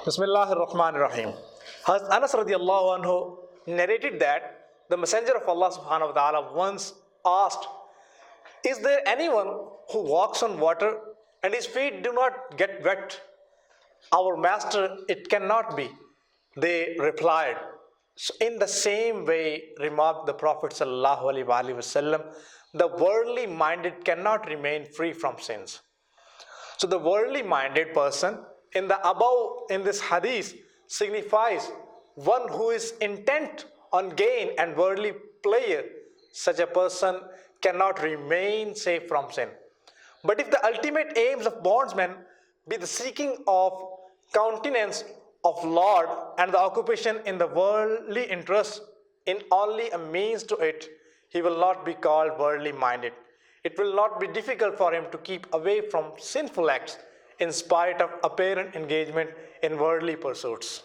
Bismillahir Rahmanir Rahim. Hazrat Anas radiallahu anhu narrated that the Messenger of Allah subhanahu wa ta'ala once asked, "Is there anyone who walks on water and his feet do not get wet?" "Our master, it cannot be," they replied. So in the same way, remarked the Prophet sallallahu alaihi wasallam, the worldly minded cannot remain free from sins. So the worldly minded person in the above in this hadith signifies one who is intent on gain and worldly pleasure. Such a person cannot remain safe from sin. But if the ultimate aims of bondsmen be the seeking of countenance of Lord and the occupation in the worldly interest in only a means to it, he will not be called worldly minded. It will not be difficult for him to keep away from sinful acts in spite of apparent engagement in worldly pursuits.